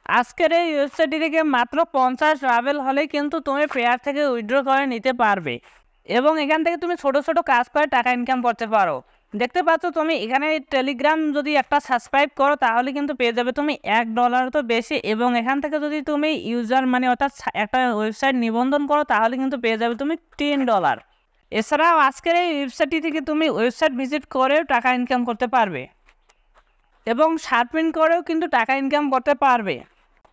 আজকের এই ওয়েবসাইটটি থেকে মাত্র 50 রাভেল হলে কিন্তু তুমি পেয়ার থেকে উইথড্র করে নিতে পারবে এবং এখান থেকে তুমি ছোট ছোট কাজ করে টাকা ইনকাম করতে পারো। দেখতে পাচ্ছ তুমি এখানে টেলিগ্রাম যদি একটা সাবস্ক্রাইব করো তাহলে কিন্তু পেয়ে যাবে তুমি $1 তো বেশি, এবং এখান থেকে যদি তুমি ইউজার মানে অর্থাৎ একটা ওয়েবসাইট নিবন্ধন করো তাহলে কিন্তু পেয়ে যাবে তুমি $10। এছাড়াও আজকের এই ওয়েবসাইটটি থেকে তুমি ওয়েবসাইট ভিজিট করেও টাকা ইনকাম করতে পারবে এবং শার্পিং করেও কিন্তু টাকা ইনকাম করতে পারবে।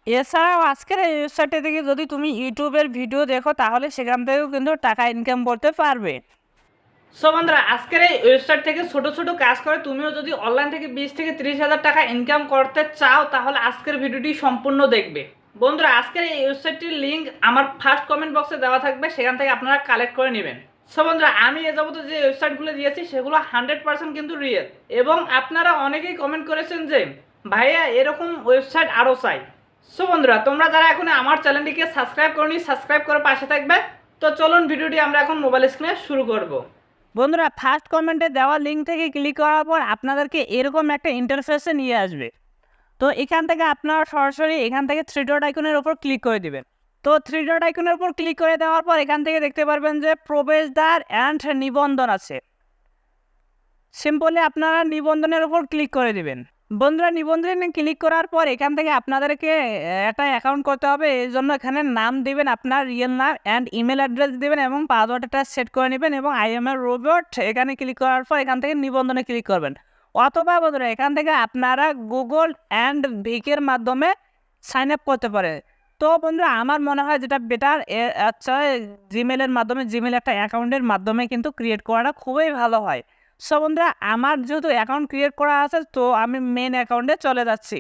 এছাড়াও আজকের এই ওয়েবসাইটে থেকে যদি তুমি ইউটিউবের ভিডিও দেখো তাহলে সেখান থেকেও কিন্তু টাকা ইনকাম করতে পারবে। সো বন্ধুরা, আজকের এই ওয়েবসাইট থেকে ছোট ছোট কাজ করে তুমিও যদি অনলাইন থেকে 20 থেকে 30 হাজার টাকা ইনকাম করতে চাও তাহলে আজকের ভিডিওটি সম্পূর্ণ দেখবে। বন্ধুরা, আজকের এই ওয়েবসাইটটির লিঙ্ক আমার ফার্স্ট কমেন্ট বক্সে দেওয়া থাকবে, সেখান থেকে আপনারা কালেক্ট করে নেবেন। সো বন্ধুরা, আমি এ যাবত যে ওয়েবসাইটগুলো দিয়েছি সেগুলো 100% কিন্তু রিয়েল, এবং আপনারা অনেকেই কমেন্ট করেছেন যে ভাইয়া এরকম ওয়েবসাইট আরও চাই। সো বন্ধুরা, তোমরা যারা এখন আমার চ্যানেলটিকে সাবস্ক্রাইব করনি সাবস্ক্রাইব করে পাশে থাকবে। তো চলুন ভিডিওটি আমরা এখন মোবাইল স্ক্রিনে শুরু করব। বন্ধুরা, ফার্স্ট কমেন্টে দেওয়া লিঙ্ক থেকে ক্লিক করার পর আপনাদেরকে এরকম একটা ইন্টারফেসে নিয়ে আসবে। তো এখান থেকে আপনারা সরাসরি এখান থেকে থ্রি ডট আইকনের উপর ক্লিক করে দিবেন। তো থ্রি ডট আইকনের উপর ক্লিক করে দেওয়ার পর এখান থেকে দেখতে পারবেন যে প্রবেশদ্বার অ্যান্ড নিবন্ধন আছে। সিম্পলি আপনারা নিবন্ধনের উপর ক্লিক করে দিবেন। বন্ধুরা, নিবন্ধনে ক্লিক করার পর এখান থেকে আপনাদেরকে একটা অ্যাকাউন্ট করতে হবে। এই জন্য এখানে নাম দিবেন, আপনার রিয়েল নাম অ্যান্ড ইমেল অ্যাড্রেস দিবেন এবং পাসওয়ার্ডটা সেট করে নেবেন এবং আই এম এ রোবট এখানে ক্লিক করার পর এখান থেকে নিবন্ধনে ক্লিক করবেন। অথবা বন্ধুরা, এখান থেকে আপনারা গুগল অ্যান্ড ভিকের মাধ্যমে সাইন আপ করতে পারেন। তো বন্ধুরা, আমার মনে হয় যেটা বেটার আচ্ছা জিমেলের মাধ্যমে, জিমেল একটা অ্যাকাউন্টের মাধ্যমে কিন্তু ক্রিয়েট করাটা খুবই ভালো হয়। সো বন্ধুরা, আমার যেহেতু অ্যাকাউন্ট ক্রিয়েট করা আছে তো আমি মেন অ্যাকাউন্টে চলে যাচ্ছি।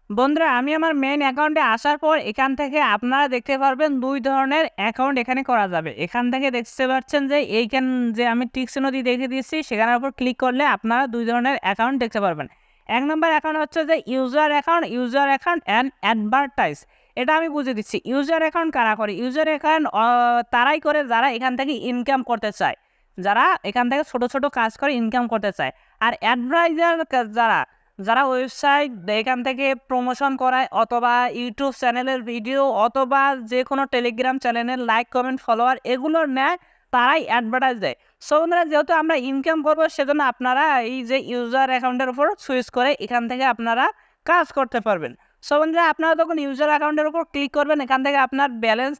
বন্ধুরা, আমি আমার মেন অ্যাকাউন্টে আসার পর এখান থেকে আপনারা দেখতে পারবেন দুই ধরনের অ্যাকাউন্ট এখানে করা যাবে। এখান থেকে দেখতে পাচ্ছেন যে এইখান যে আমি টিক চিহ্ন দিয়ে দেখে দিয়েছি সেখানের উপর ক্লিক করলে আপনারা দুই ধরনের অ্যাকাউন্ট দেখতে পারবেন। এক নম্বর অ্যাকাউন্ট হচ্ছে যে ইউজার অ্যাকাউন্ট অ্যান্ড অ্যাডভার্টাইজ। এটা আমি বুঝে দিচ্ছি। ইউজার অ্যাকাউন্ট কারা করে? ইউজার অ্যাকাউন্ট তারাই করে যারা এখান থেকে ইনকাম করতে চায়, যারা এখান থেকে ছোট ছোট কাজ করে ইনকাম করতে চায়। আর অ্যাডভাইজার যারা যারা ওয়েবসাইট এখান থেকে প্রমোশন করায় অথবা ইউটিউব চ্যানেলের ভিডিও অথবা যে কোনো টেলিগ্রাম চ্যানেলের লাইক কমেন্ট ফলোয়ার এগুলোর নেয়, তারাই অ্যাডভার্টাইজ দেয়। সো বন্ধুরা, যেহেতু আমরা ইনকাম করবো সেজন্য আপনারা এই যে ইউজার অ্যাকাউন্টের উপর সুইচ করে এখান থেকে আপনারা কাজ করতে পারবেন। সো বন্ধুরা, আপনারা তখন ইউজার অ্যাকাউন্টের উপর ক্লিক করবেন, এখান থেকে আপনার ব্যালেন্স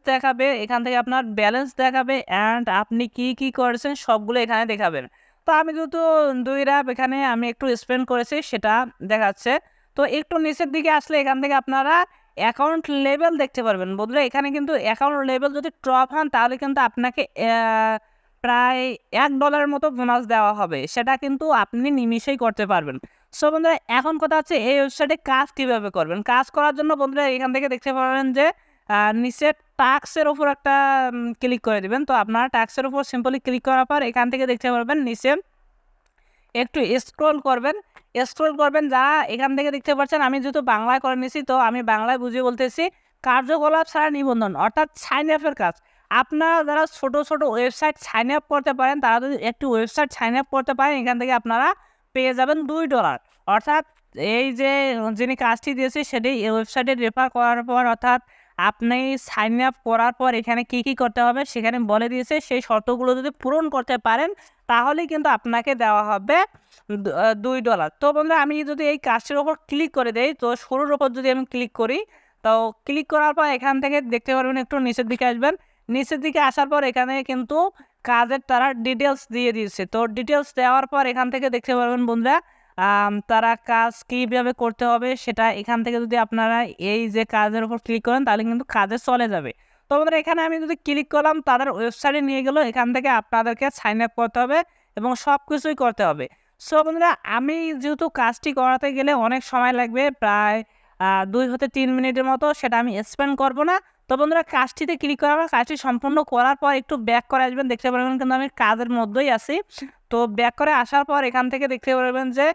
দেখাবে, অ্যান্ড আপনি কি কি করেছেন সবগুলো এখানে দেখাবেন। তো আমি যেহেতু 2 রাত এখানে আমি একটু স্পেন্ড করেছি সেটা দেখাচ্ছে। তো একটু নিচের দিকে আসলে এখান থেকে আপনারা অ্যাকাউন্ট লেভেল দেখতে পারবেন। বন্ধুরা, এখানে কিন্তু অ্যাকাউন্ট লেভেল যদি টপ হন তাহলে কিন্তু আপনাকে প্রায় $1 মতো বোনাস দেওয়া হবে, সেটা কিন্তু আপনি নিমিষেই করতে পারবেন। সো বন্ধুরা, এখন কথা হচ্ছে এই ওয়েবসাইটে কাজ কীভাবে করবেন। কাজ করার জন্য বন্ধুরা এখান থেকে দেখতে পারবেন যে নিচে টাস্কের ওপর একটা ক্লিক করে দেবেন। তো আপনারা টাস্কের উপর সিম্পলি ক্লিক করার পর এখান থেকে দেখতে পারবেন নিচে একটু স্ক্রল করবেন যা এখান থেকে দেখতে পাচ্ছেন। আমি যেহেতু বাংলায় করে নিয়েছি তো আমি বাংলায় বুঝিয়ে বলতেছি। কার্যকলাপ ছাড়া নিবন্ধন অর্থাৎ সাইন আপের কাজ। আপনারা যারা ছোট ছোট ওয়েবসাইট সাইন আপ করতে পারেন তারা যদি একটি ওয়েবসাইট সাইন আপ করতে পারেন এখান থেকে আপনারা পেয়ে যাবেন $2। অর্থাৎ এই যে যিনি কাজটি দিয়েছে সেটি এই ওয়েবসাইটে রেফার করার পর অর্থাৎ আপনি সাইন আপ করার পর এখানে কি কি করতে হবে সেখানে বলে দিয়েছে। সেই শর্তগুলো যদি পূরণ করতে পারেন তাহলে কিন্তু আপনাকে দেওয়া হবে $2। তো বন্ধুরা, আমি যদি এই কাজটির ওপর ক্লিক করে দেই, তো শুরুর ওপর যদি আমি ক্লিক করি, তো ক্লিক করার পর এখান থেকে দেখতে পারবেন একটু নিচের দিকে আসবেন। নিচের দিকে আসার পর এখানে কিন্তু কাজের তারা ডিটেলস দিয়ে দিয়েছে। তো ডিটেলস দেওয়ার পর এখান থেকে দেখতে পারবেন বন্ধুরা তারা কাজ কীভাবে করতে হবে সেটা এখান থেকে যদি আপনারা এই যে কাজের উপর ক্লিক করেন তাহলে কিন্তু কাজে চলে যাবে। তো বন্ধুরা, এখানে আমি যদি ক্লিক করলাম তাদের ওয়েবসাইটে নিয়ে গেল, এখান থেকে আপনাদেরকে সাইন আপ করতে হবে এবং সব কিছুই করতে হবে। সো বন্ধুরা, আমি যেহেতু কাজটি করাতে গেলে অনেক সময় লাগবে, প্রায় 2 থেকে 3 মিনিটের মতো, সেটা আমি স্পেন্ড করব না। তো বন্ধুরা, কাজটিতে ক্লিক করার পর কাজটি সম্পূর্ণ করার পর একটু ব্যাক করে আসবেন, দেখতে পারবেন কিন্তু আমি কাজের মধ্যেই আছি। তো ব্যাক করে আসার পর এখান থেকে দেখতে পারবেন যে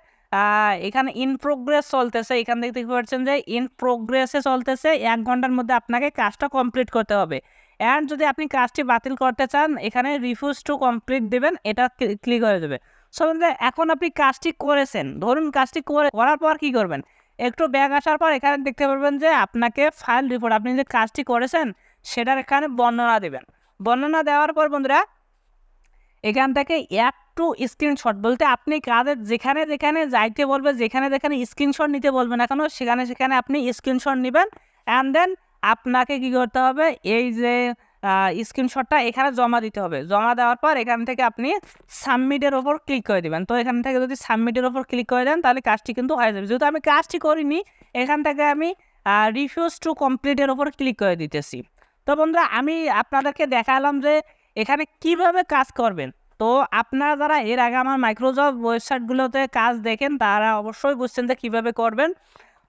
এখানে ইন প্রোগ্রেস চলতেছে। এখান থেকে দেখতে পাচ্ছেন যে ইন প্রোগ্রেসে চলতেছে, 1 ঘন্টার মধ্যে আপনাকে কাজটা কমপ্লিট করতে হবে। অ্যান্ড যদি আপনি কাজটি বাতিল করতে চান এখানে রিফিউজ টু কমপ্লিট দেবেন, এটা ক্লিক করে দেবে। সো এখন আপনি কাজটি করেছেন, ধরুন কাজটি করার পর কি করবেন, একটু ব্যাক আসার পর এখানে দেখতে পারবেন যে আপনাকে ফাইল রিপোর্ট, আপনি যে কাজটি করেছেন সেটার এখানে বর্ণনা দেবেন। বর্ণনা দেওয়ার পর বন্ধুরা এখান থেকে একটু স্ক্রিনশট বলতে আপনি কাজের যেখানে যেখানে যাইতে বলবে, যেখানে যেখানে স্ক্রিনশট নিতে বলবে না কেন সেখানে সেখানে আপনি স্ক্রিনশট নেবেন। অ্যান্ড দেন আপনাকে কী করতে হবে, এই যে স্ক্রিনশটটা এখানে জমা দিতে হবে। জমা দেওয়ার পর এখান থেকে আপনি সাবমিটের ওপর ক্লিক করে দেবেন। তো এখান থেকে যদি সাবমিটের ওপর ক্লিক করে দেন তাহলে কাজটি কিন্তু হয়ে যাবে। যেহেতু আমি কাজটি করিনি এখান থেকে আমি রিফিউজ টু কমপ্লিটের ওপর ক্লিক করে দিতেছি। তো বন্ধুরা আমি আপনাদেরকে দেখালাম যে এখানে কিভাবে কাজ করবেন। তো আপনারা যারা এর আগে আমার মাইক্রোসফট ওয়েবসাইটগুলোতে কাজ দেখেন তারা অবশ্যই বুঝছেন যে কীভাবে করবেন।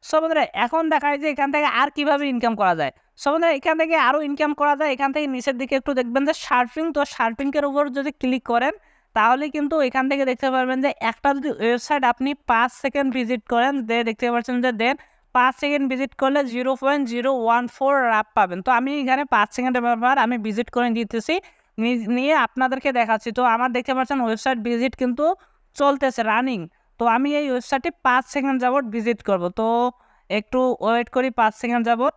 সো বন্ধুরা এখন দেখায় যে এখান থেকে আর কীভাবে ইনকাম করা যায়। সো বন্ধুরা এখান থেকে আরও ইনকাম করা যায়। এখান থেকে নিচের দিকে একটু দেখবেন যে শার্পিং, তো শার্পিংয়ের উপর যদি ক্লিক করেন তাহলে কিন্তু এখান থেকে দেখতে পারবেন যে একটা যদি ওয়েবসাইট আপনি 5 সেকেন্ড ভিজিট করেন দেখতে পাচ্ছেন যে 5 সেকেন্ড ভিজিট করলে 0.014 রাপ পাবেন। তো আমি এখানে 5 সেকেন্ডের ব্যাপার আমি ভিজিট করে দিতেছি, নিয়ে আপনাদেরকে দেখাচ্ছি। তো আমার দেখতে পাচ্ছেন ওয়েবসাইট ভিজিট কিন্তু চলতেছে, রানিং। তো আমি এই ওয়েবসাইটটি 5 সেকেন্ড যাবত ভিজিট করব। তো একটু ওয়েট করি 5 সেকেন্ড যাবত।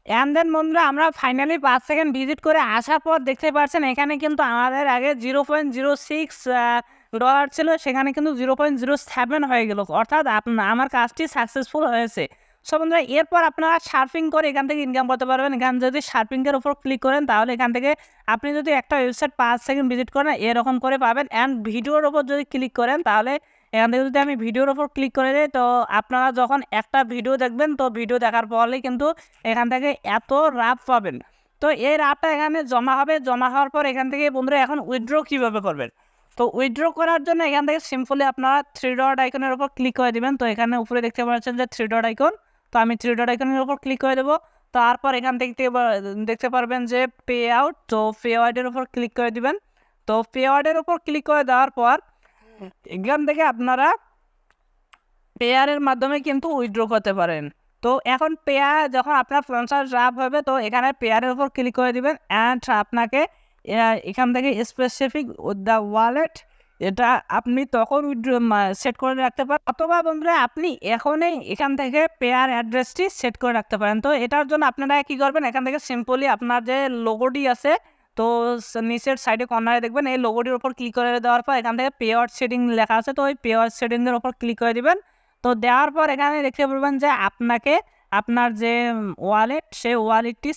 অ্যান্ড দেন বন্ধুরা আমরা ফাইনালি 5 সেকেন্ড ভিজিট করে আসার পর দেখতে পাচ্ছেন এখানে কিন্তু আমাদের আগে $0.06 ছিল, সেখানে কিন্তু 0.07 হয়ে গেল, অর্থাৎ আমার কাজটি সাকসেসফুল হয়েছে। সো বন্ধুরা এরপর আপনারা শার্পিং করে এখান থেকে ইনকাম করতে পারবেন। এখানে যদি শার্পিংয়ের উপর ক্লিক করেন তাহলে এখান থেকে আপনি যদি একটা ওয়েবসাইট 5 সেকেন্ড ভিজিট করেন এরকম করে পাবেন। অ্যান্ড ভিডিওর ওপর যদি ক্লিক করেন তাহলে এখান থেকে যদি আমি ভিডিওর ওপর ক্লিক করে দিই তো আপনারা যখন একটা ভিডিও দেখবেন তো ভিডিও দেখার পরেই কিন্তু এখান থেকে এত রাপ পাবেন। তো এই রাপটা এখানে জমা হবে। জমা হওয়ার পর এখান থেকে বন্ধুরা এখন উইথড্র কীভাবে করবেন। তো উইথড্র করার জন্য এখান থেকে সিম্পলি আপনারা 3 ডট আইকনের উপর ক্লিক করে দেবেন। তো এখানে উপরে দেখতে পাচ্ছেন যে 3 ডট আইকন, তো আমি 3 ডট আইকনের উপর ক্লিক করে দেবো। তারপর এখান থেকে দেখতে পারবেন যে পে আউট, তো পে আউটের উপর ক্লিক করে দিবেন। তো পে আউটের উপর ক্লিক করে দেওয়ার পর এখান থেকে আপনারা পেয়ারের মাধ্যমে কিন্তু উইথড্র করতে পারেন। তো এখন পেয়ার যখন আপনার 50 রাপ হবে তো এখানে পেয়ারের উপর ক্লিক করে দিবেন। অ্যান্ড আপনাকে এখান থেকে স্পেসিফিক দ্য ওয়ালেট এটা আপনি তখন উইথড্র সেট করে রাখতে পারেন, অথবা বন্ধুরা আপনি এখনই এখান থেকে পেয়ার অ্যাড্রেসটি সেট করে রাখতে পারেন। তো এটার জন্য আপনারা কী করবেন, এখান থেকে সিম্পলি আপনার যে লোগোটি আছে তো নিচের সাইডে কর্নারে দেখবেন এই লোগোটির উপর ক্লিক করে দেওয়ার পর এখান থেকে পে আউট সেটিং লেখা আছে, তো ওই পে আউট সেটিংয়ের উপর ক্লিক করে দিবেন। তো দেওয়ার পর এখানে দেখতে পারবেন যে আপনাকে আপনার যে ওয়ালেট সেই ওয়ালেটটি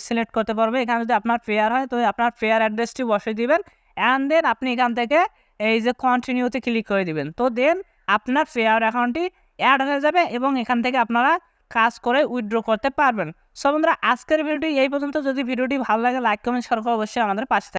সিলেক্ট করতে পারবে। এখানে যদি আপনার পেয়ার হয় তো আপনার পেয়ার অ্যাড্রেসটি বসিয়ে দিবেন। অ্যান্ড দেন আপনি এখান থেকে এই যে কন্টিনিউতে ক্লিক করে দিবেন। তো দেন আপনার পেয়ার অ্যাকাউন্টটি অ্যাড হয়ে যাবে এবং এখান থেকে আপনারা কাজ করে উইথড্র করতে পারবেন। সো বন্ধুরা আজকের ভিডিওটি এই পর্যন্ত। যদি ভিডিওটি ভালো লাগে লাইক কমেন্ট শেয়ার করে অবশ্যই আমাদের পাশে